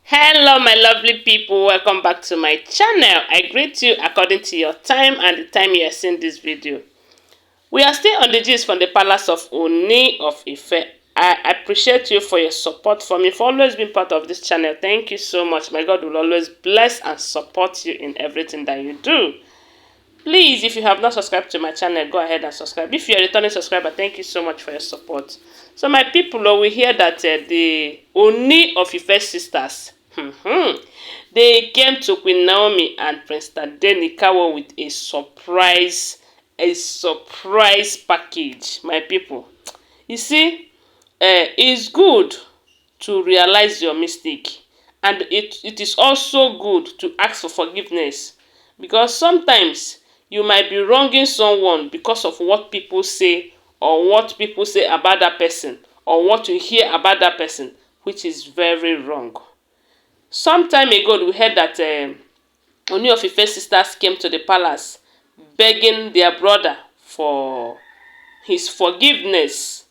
Hello my lovely people, welcome back to my channel. I greet you according to your time and the time you are seeing this video. We are still on the gist from the palace of Ooni of Ife. I appreciate you for your support for me, for always being part of this channel. Thank you so much. My God will always bless and support you in everything that you do. Please, if you have not subscribed to my channel, go ahead and subscribe. If you're a returning subscriber, thank you so much for your support. So my people, we hear that the Ooni of Ife sisters, they came to Queen Naomi and Prince Tadenikawa with a surprise package. My people, you see, it's good to realize your mistake, and it is also good to ask for forgiveness, because sometimes you might be wronging someone because of what people say, or what people say about that person, or what you hear about that person, which is very wrong. Some time ago, we heard that Ooni of Ife sisters came to the palace begging their brother for his forgiveness.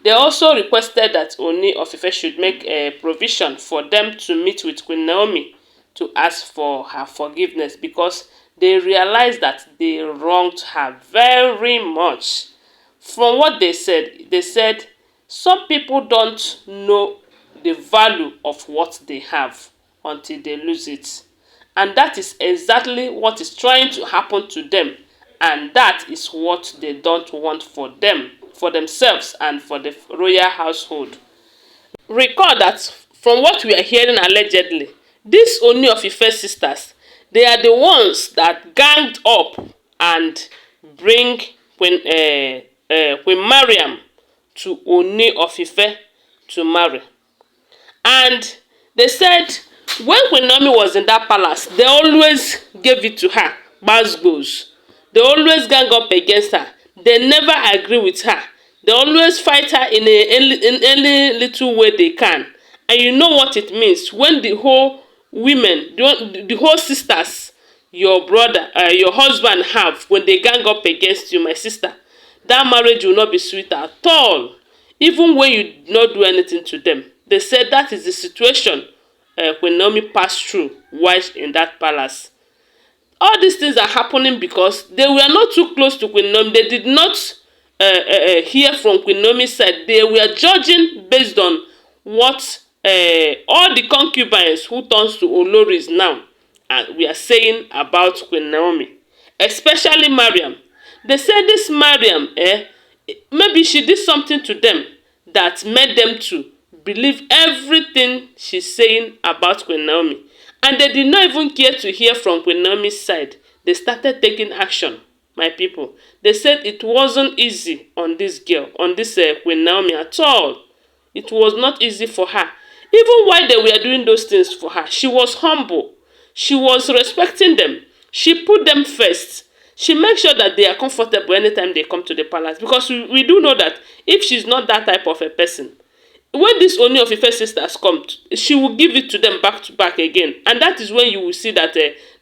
They also requested that Ooni of Ife should make a provision for them to meet with Queen Naomi to ask for her forgiveness, because they realized that they wronged her very much. From what they said some people don't know the value of what they have until they lose it. And that is exactly what is trying to happen to them. And that is what they don't want for them, for themselves, and for the royal household. Recall that from what we are hearing allegedly, these Ooni of Ife sisters, they are the ones that ganged up and bring Queen Mariam to Ooni of Ife to marry. And they said when Queen Naomi was in that palace, they always gave it to her, gbas. They always gang up against her. They never agree with her. They always fight her in any little way they can. And you know what it means when the whole women, the whole sisters, your brother, your husband have, when they gang up against you, my sister, that marriage will not be sweet at all. Even when you not do anything to them. They said that is the situation when Naomi passed through while in that palace. All these things are happening because they were not too close to Queen Naomi. They did not hear from Queen Naomi's side. They were judging based on what all the concubines who turns to Olories now, and we are saying about Queen Naomi, especially Mariam. They said this Mariam, maybe she did something to them that made them to believe everything she's saying about Queen Naomi. And they did not even care to hear from Queen Naomi's side. They started taking action, my people. They said it wasn't easy on this girl, on this Queen Naomi at all. It was not easy for her. Even while they were doing those things for her, she was humble. She was respecting them. She put them first. She makes sure that they are comfortable anytime they come to the palace. Because we do know that if she's not that type of a person, when this Ooni of Ife sisters come, she will give it to them back to back again. And that is when you will see that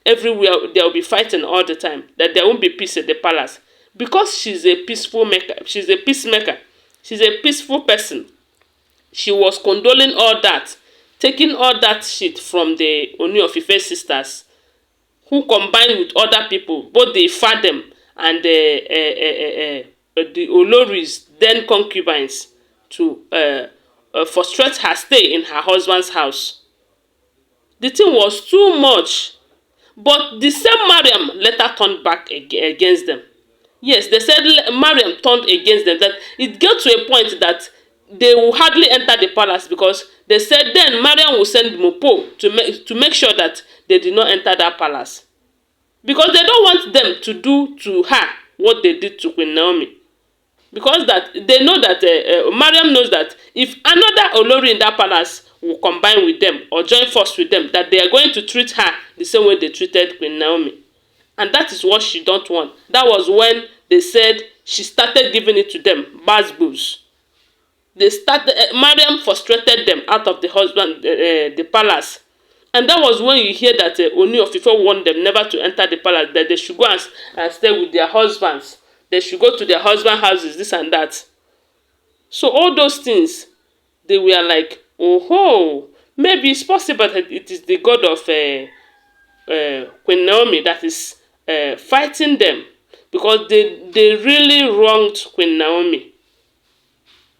everywhere there will be fighting all the time. That there won't be peace at the palace. Because she's a peaceful maker. She's a peacemaker. She's a peaceful person. She was condoling all that. Taking all that shit from the Ooni of Ife sisters, who combined with other people, both the Ifadem and the Olories, then concubines, to frustrate her stay in her husband's house. The thing was too much. But the same Mariam later turned back against them. Yes, they said Mariam turned against them. That it got to a point that they will hardly enter the palace, because they said then Mariam will send Mopo to make sure that they did not enter that palace. Because they don't want them to do to her what they did to Queen Naomi. Because that they know that Mariam knows that if another Olori in that palace will combine with them or join force with them, that they are going to treat her the same way they treated Queen Naomi. And that is what she don't want. That was when they said she started giving it to them, gbas. They started, Mariam frustrated them out of the palace. And that was when you hear that Ooni of Ife warned them never to enter the palace, that they should go and stay with their husbands. They should go to their husband houses, this and that. So all those things, they were like, oh ho, maybe it's possible that it is the god of Queen Naomi that is fighting them, because they really wronged Queen Naomi.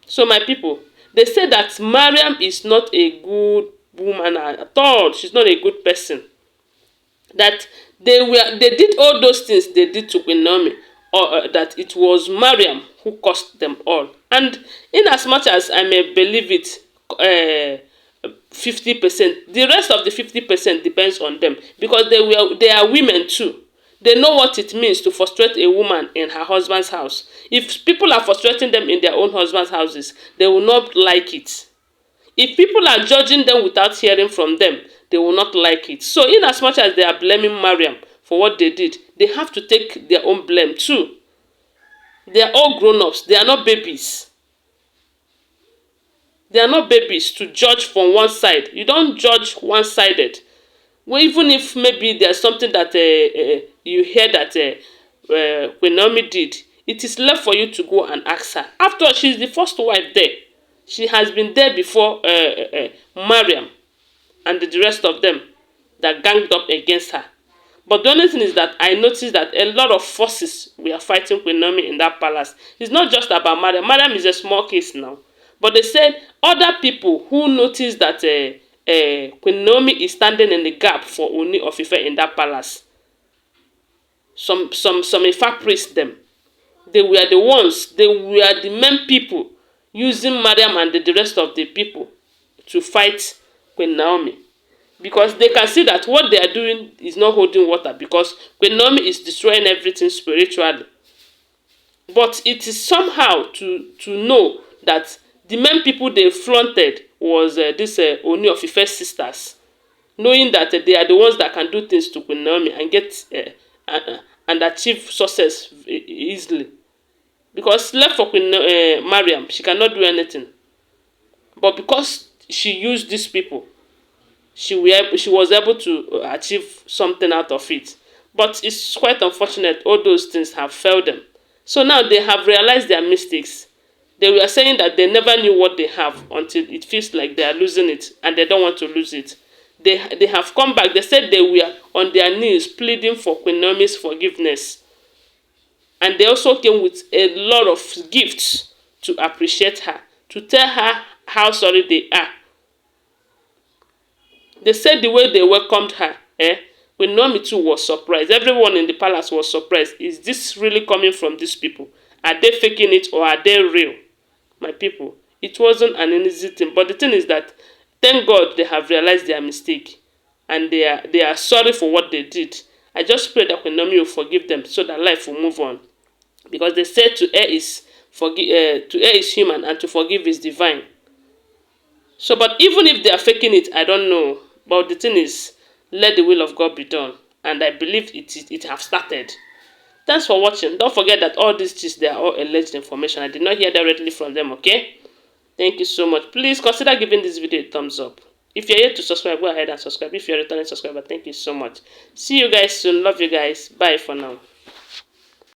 So my people, they say that Mariam is not a good woman at all. She's not a good person. That they did all those things they did to Queen Naomi, or that it was Mariam who caused them all. And in as much as I may believe it, 50%, the rest of the 50% depends on them, because they are women too. They know what it means to frustrate a woman in her husband's house. If people are frustrating them in their own husband's houses, they will not like it. If people are judging them without hearing from them, they will not like it. So in as much as they are blaming Mariam for what they did, they have to take their own blame too. They are all grown-ups. They are not babies. They are not babies to judge from one side. You don't judge one-sided. Well, even if maybe there's something that you hear that Queen Naomi did, it is left for you to go and ask her. After all, she's the first wife there. She has been there before Mariam and the rest of them that ganged up against her. But the only thing is that I noticed that a lot of forces were fighting Queen Naomi in that palace. It's not just about Mariam. Mariam is a small case now. But they said other people who noticed that Queen Naomi is standing in the gap for Ooni of Ife in that palace. Some Ifa priests them. They were the ones, they were the main people using Mariam and the rest of the people to fight Queen Naomi. Because they can see that what they are doing is not holding water, because Queen Naomi is destroying everything spiritually. But it is somehow to know that the main people they flaunted was this Ooni of Ife sisters, knowing that they are the ones that can do things to Queen Naomi and get and achieve success easily. Because left for Queen Mariam, she cannot do anything. But because she used these people, she was able to achieve something out of it. But it's quite unfortunate all those things have failed them. So now they have realized their mistakes. They were saying that they never knew what they have until it feels like they are losing it, and they don't want to lose it. They have come back. They said they were on their knees pleading for Queen Naomi's forgiveness. And they also came with a lot of gifts to appreciate her, to tell her how sorry they are. They said the way they welcomed her, Queen Naomi too was surprised. Everyone in the palace was surprised. Is this really coming from these people? Are they faking it, or are they real? My people, it wasn't an easy thing. But the thing is that, thank God they have realized their mistake. And they are sorry for what they did. I just pray that Queen Naomi will forgive them so that life will move on. Because they said to err is human, and to forgive is divine. So, but even if they are faking it, I don't know. But the thing is, let the will of God be done. And I believe it have started. Thanks for watching. Don't forget that all these things, they are all alleged information. I did not hear directly from them, okay? Thank you so much. Please consider giving this video a thumbs up. If you're yet to subscribe, go ahead and subscribe. If you're a returning subscriber, thank you so much. See you guys soon. Love you guys. Bye for now.